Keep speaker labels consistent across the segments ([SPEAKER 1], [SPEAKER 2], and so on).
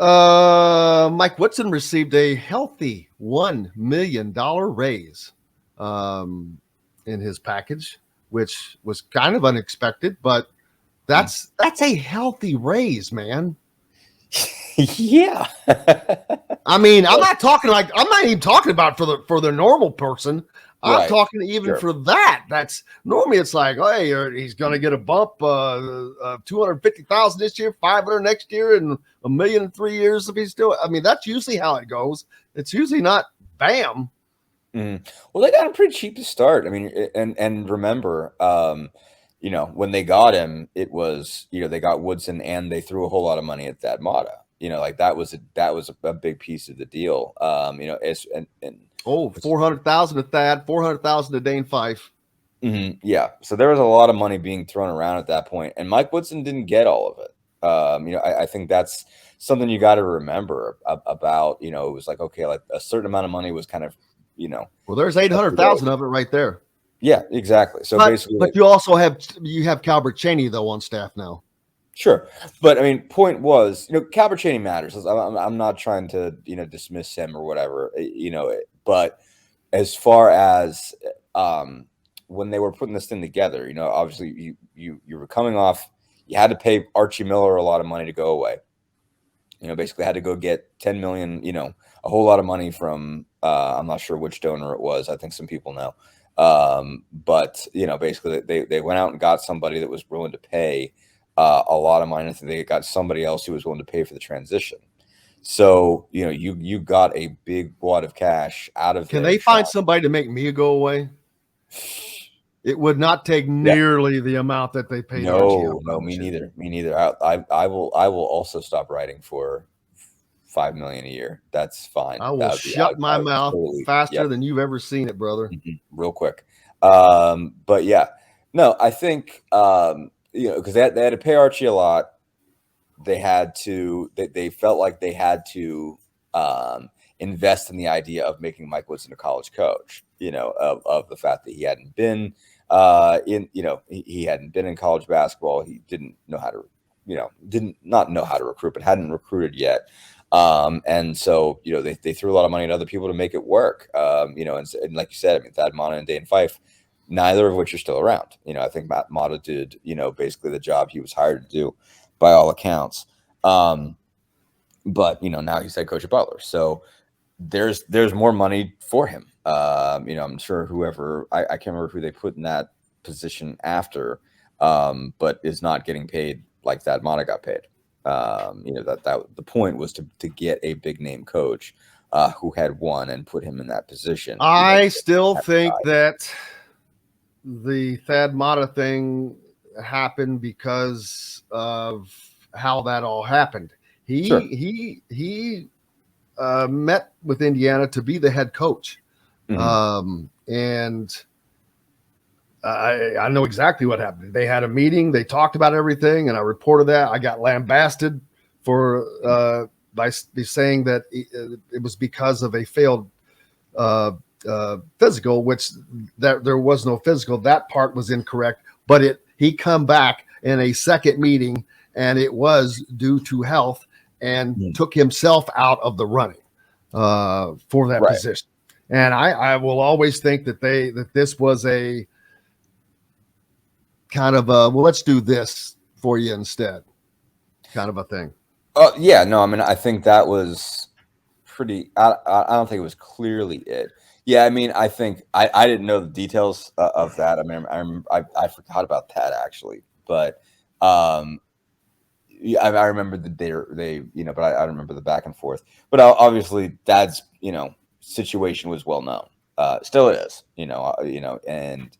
[SPEAKER 1] Mike Woodson received a healthy $1 million raise in his package, which was kind of unexpected, but that's a healthy raise, man.
[SPEAKER 2] Yeah.
[SPEAKER 1] I mean, I'm not even talking about for the normal person. I'm talking even for that. That's normally it's like, hey, he's going to get a bump, 250,000 this year, 500 next year, and $1 million in 3 years if he's still. I mean, that's usually how it goes. It's usually not bam.
[SPEAKER 2] Mm-hmm. Well, they got him pretty cheap to start. I mean, and remember, when they got him, it was they got Woodson and they threw a whole lot of money at Thad Matta. Like that was a big piece of the deal.
[SPEAKER 1] 400,000 to Thad, 400,000 to Dane Fife.
[SPEAKER 2] Mm-hmm, yeah, so there was a lot of money being thrown around at that point, and Mike Woodson didn't get all of it. I think that's something you got to remember about. It was like, okay, like a certain amount of money was kind of,
[SPEAKER 1] well, there's 800,000 of it right there.
[SPEAKER 2] Yeah, exactly. So basically,
[SPEAKER 1] but you also have Calbert Cheney though on staff now.
[SPEAKER 2] Sure, but I mean, point was, Calbert Cheney matters. I'm not trying to dismiss him or whatever, but as far as when they were putting this thing together, obviously you were coming off, you had to pay Archie Miller a lot of money to go away. Basically had to go get 10 million, a whole lot of money from I'm not sure which donor it was. I think some people know. But basically they went out and got somebody that was willing to pay a lot of money. I think they got somebody else who was willing to pay for the transition. So, you got a big wad of cash out of.
[SPEAKER 1] Can they find somebody to make me go away? It would not take nearly the amount that they paid.
[SPEAKER 2] No, me neither. I will also stop writing for $5 million a year. That's fine.
[SPEAKER 1] I will shut my mouth faster than you've ever seen it, brother.
[SPEAKER 2] Mm-hmm, real quick. But yeah, no, I think because they had to pay Archie a lot. They had to. They felt like they had to invest in the idea of making Mike Woodson a college coach. Of the fact that he hadn't been he hadn't been in college basketball. He didn't know how to, did not know how to recruit, but hadn't recruited yet. And so, they threw a lot of money at other people to make it work. And like you said, I mean, Thad Matta and Dane Fife, neither of which are still around. I think Matt Matta did, basically the job he was hired to do by all accounts. But, now he's head coach at Butler. So there's more money for him. I'm sure whoever, I can't remember who they put in that position after, but is not getting paid like that Matta got paid. That the point was to get a big name coach who had won and put him in that position.
[SPEAKER 1] I still think that the Thad Matta thing happened because of how that all happened. He met with Indiana to be the head coach. Mm-hmm. And I know exactly what happened. They had a meeting, they talked about everything, and I reported that. I got lambasted for by saying that it was because of a failed physical, which there was no physical. That part was incorrect, but he come back in a second meeting, and it was due to health, and took himself out of the running for that position. And I will always think that this was a kind of a, well, let's do this for you instead kind of a thing.
[SPEAKER 2] Yeah, no, I mean, I think that was pretty, I don't think it was clearly it. Yeah, I mean, I think I didn't know the details of that. I mean, I forgot about that actually, but I remember that they but I remember the back and forth. But obviously, Dad's situation was well known. Still is, and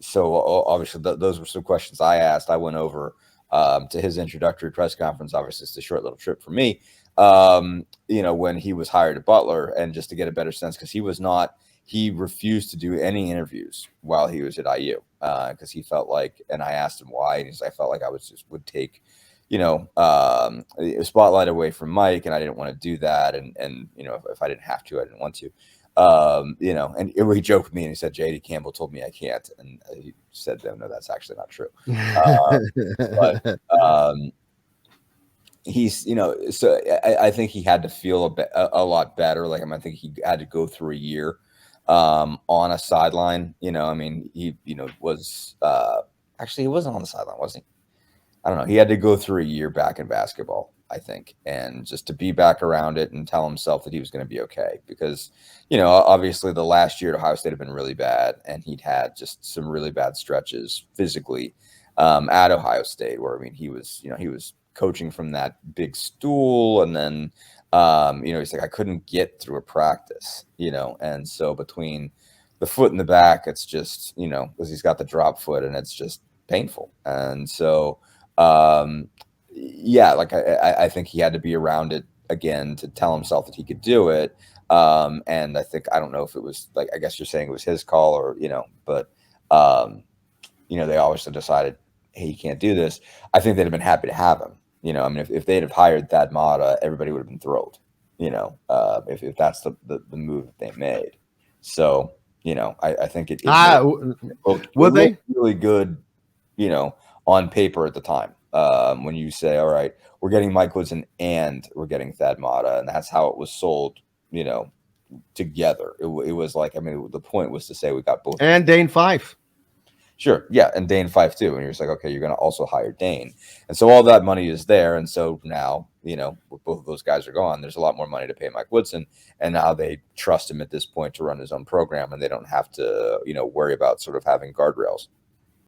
[SPEAKER 2] so obviously those were some questions I asked. I went over to his introductory press conference. Obviously, it's a short little trip for me. When he was hired at Butler, and just to get a better sense, because he refused to do any interviews while he was at IU because he felt like, and I asked him why, and he's like, I felt like I would take a spotlight away from Mike, and I didn't want to do that, and if I didn't have to, I didn't want to. And he joked with me and he said, JD Campbell told me I can't. And he said, no, that's actually not true. he's, so I think he had to feel a lot better. Like, I think he had to go through a year on a sideline. I mean, he, was actually, he wasn't on the sideline, was he? I don't know. He had to go through a year back in basketball, I think, and just to be back around it and tell himself that he was going to be okay. Because, obviously the last year at Ohio State had been really bad, and he'd had just some really bad stretches physically at Ohio State, where, I mean, he was coaching from that big stool, and then, he's like, I couldn't get through a practice, and so between the foot and the back, it's just, because he's got the drop foot, and it's just painful. And so, yeah, like I think he had to be around it again to tell himself that he could do it. And I think, I don't know if it was, like, I guess you're saying it was his call, or, but, they obviously decided, hey, you can't do this. I think they'd have been happy to have him. I mean, if they'd have hired Thad Matta, everybody would have been thrilled, if that's the move that they made. So, I think it
[SPEAKER 1] would they
[SPEAKER 2] really good, on paper at the time, when you say, all right, we're getting Mike Woodson and we're getting Thad Matta, and that's how it was sold, together. It was like, I mean, the point was to say we got both.
[SPEAKER 1] And Dane Fife.
[SPEAKER 2] Sure. Yeah. And Dane Fife too. And you're just like, okay, you're going to also hire Dane. And so all that money is there. And so now, both of those guys are gone, there's a lot more money to pay Mike Woodson. And now they trust him at this point to run his own program, and they don't have to, worry about sort of having guardrails.